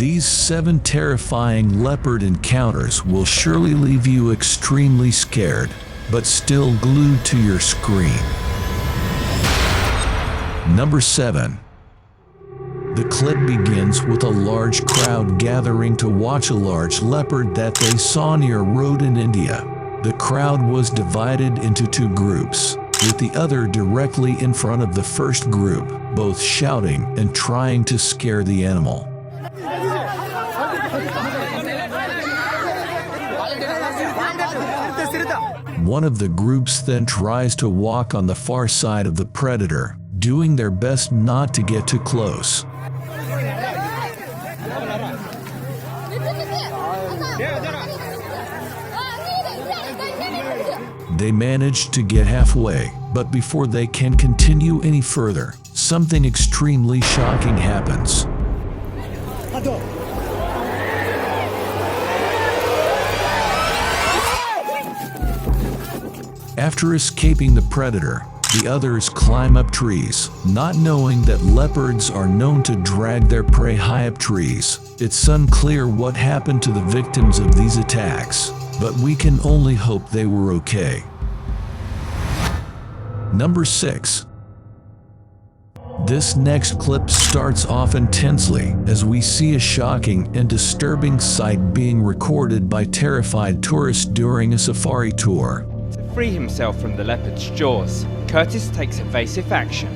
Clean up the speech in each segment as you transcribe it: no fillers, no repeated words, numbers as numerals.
These 7 terrifying leopard encounters will surely leave you extremely scared, but still glued to your screen. Number 7. The clip begins with a large crowd gathering to watch a large leopard that they saw near a road in India. The crowd was divided into 2 groups, with the other directly in front of the first group, both shouting and trying to scare the animal. One of the groups then tries to walk on the far side of the predator, doing their best not to get too close. They manage to get halfway, but before they can continue any further, something extremely shocking happens. After escaping the predator, the others climb up trees, not knowing that leopards are known to drag their prey high up trees. It's unclear what happened to the victims of these attacks, but we can only hope they were okay. Number 6. This next clip starts off intensely as we see a shocking and disturbing sight being recorded by terrified tourists during a safari tour. To free himself from the leopard's jaws, Curtis takes evasive action.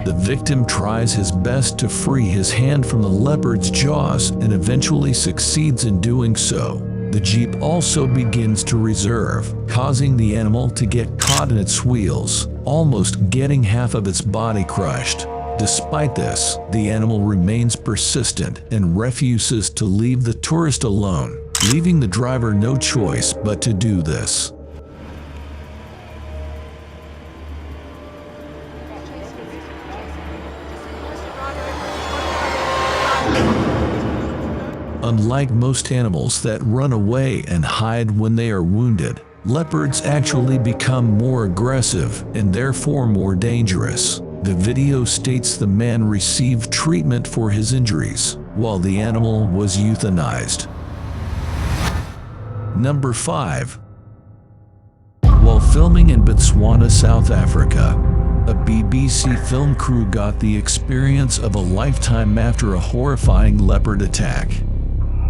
The victim tries his best to free his hand from the leopard's jaws and eventually succeeds in doing so. The Jeep also begins to reserve, causing the animal to get caught in its wheels, almost getting half of its body crushed. Despite this, the animal remains persistent and refuses to leave the tourist alone, leaving the driver no choice but to do this. Unlike most animals that run away and hide when they are wounded, leopards actually become more aggressive and therefore more dangerous. The video states the man received treatment for his injuries, while the animal was euthanized. Number 5. While filming in Botswana, South Africa, a BBC film crew got the experience of a lifetime after a horrifying leopard attack.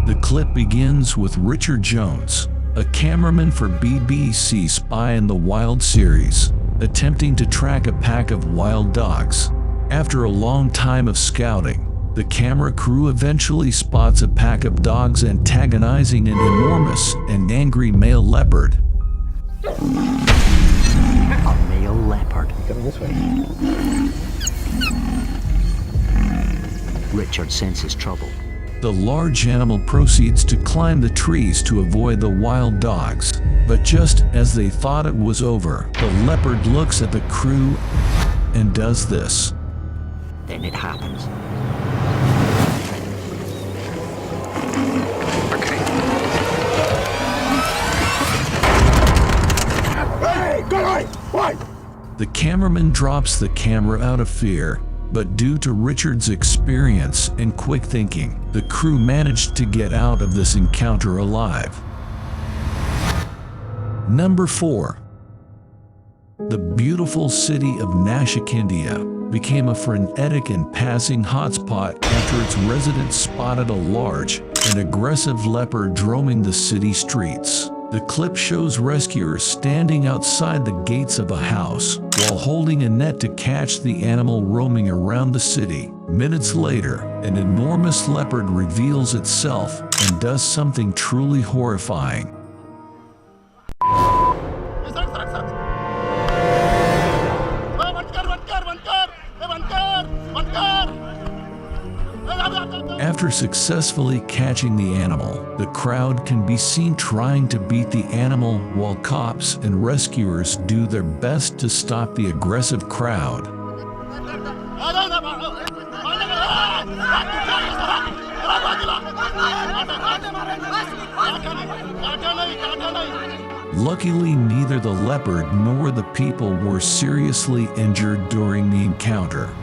The clip begins with Richard Jones, a cameraman for BBC Spy in the Wild series, attempting to track a pack of wild dogs. After a long time of scouting, the camera crew eventually spots a pack of dogs antagonizing an enormous and angry male leopard. A male leopard. Coming this way. Richard senses trouble. The large animal proceeds to climb the trees to avoid the wild dogs, but just as they thought it was over, the leopard looks at the crew and does this. Then it happens. Hey, go away! Why? The cameraman drops the camera out of fear, but due to Richard's experience and quick thinking, the crew managed to get out of this encounter alive. Number 4. The beautiful city of Nashik, India, became a frenetic and passing hotspot after its residents spotted a large and aggressive leopard roaming the city streets. The clip shows rescuers standing outside the gates of a house while holding a net to catch the animal roaming around the city. Minutes later, an enormous leopard reveals itself and does something truly horrifying. After successfully catching the animal, the crowd can be seen trying to beat the animal while cops and rescuers do their best to stop the aggressive crowd. Luckily, neither the leopard nor the people were seriously injured during the encounter.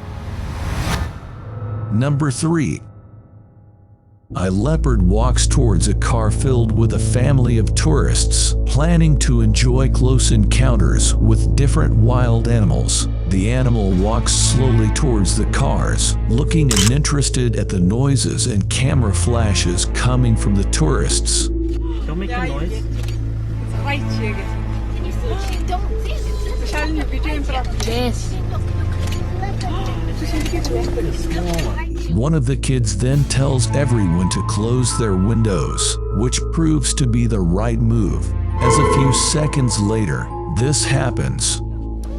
Number 3. A leopard walks towards a car filled with a family of tourists, planning to enjoy close encounters with different wild animals. The animal walks slowly towards the cars, looking and interested at the noises and camera flashes coming from the tourists. Don't make a noise. It's quite cute. Can you see? She don't see it. Michelle, you're doing for that. Yes. One of the kids then tells everyone to close their windows, which proves to be the right move. As a few seconds later, this happens.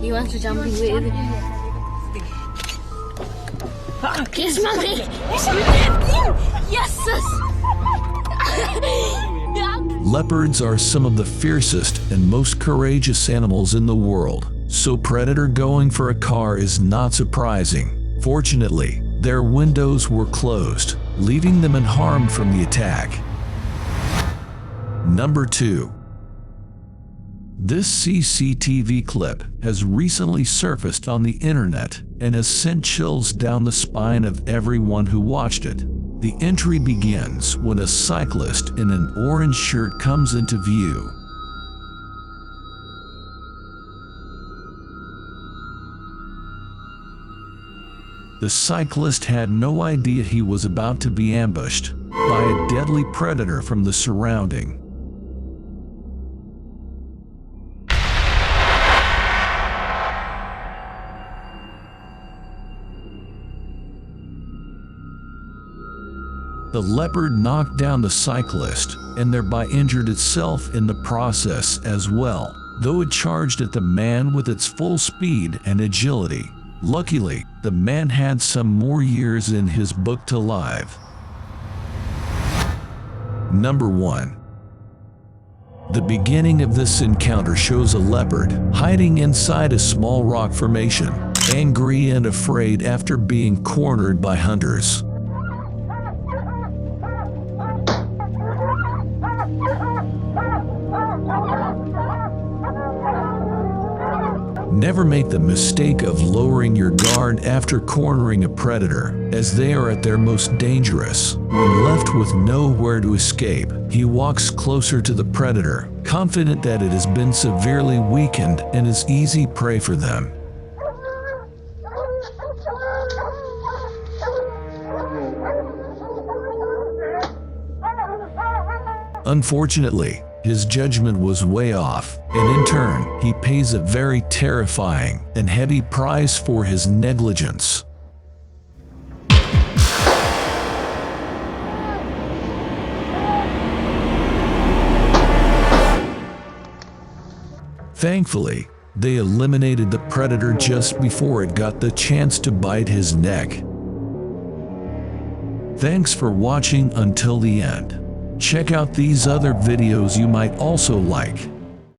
You want to jump in with? Yes, mommy. Yes, sis. Leopards are some of the fiercest and most courageous animals in the world, so predator going for a car is not surprising. Fortunately, their windows were closed, leaving them unharmed from the attack. Number 2. This CCTV clip has recently surfaced on the internet and has sent chills down the spine of everyone who watched it. The entry begins when a cyclist in an orange shirt comes into view. The cyclist had no idea he was about to be ambushed by a deadly predator from the surrounding. The leopard knocked down the cyclist and thereby injured itself in the process as well, though it charged at the man with its full speed and agility. Luckily, the man had some more years in his book to live. Number 1. The beginning of this encounter shows a leopard hiding inside a small rock formation, angry and afraid after being cornered by hunters. Never make the mistake of lowering your guard after cornering a predator, as they are at their most dangerous. When left with nowhere to escape, he walks closer to the predator, confident that it has been severely weakened and is easy prey for them. Unfortunately, his judgment was way off, and in turn, he pays a very terrifying and heavy price for his negligence. Thankfully, they eliminated the predator just before it got the chance to bite his neck. Thanks for watching until the end. Check out these other videos you might also like.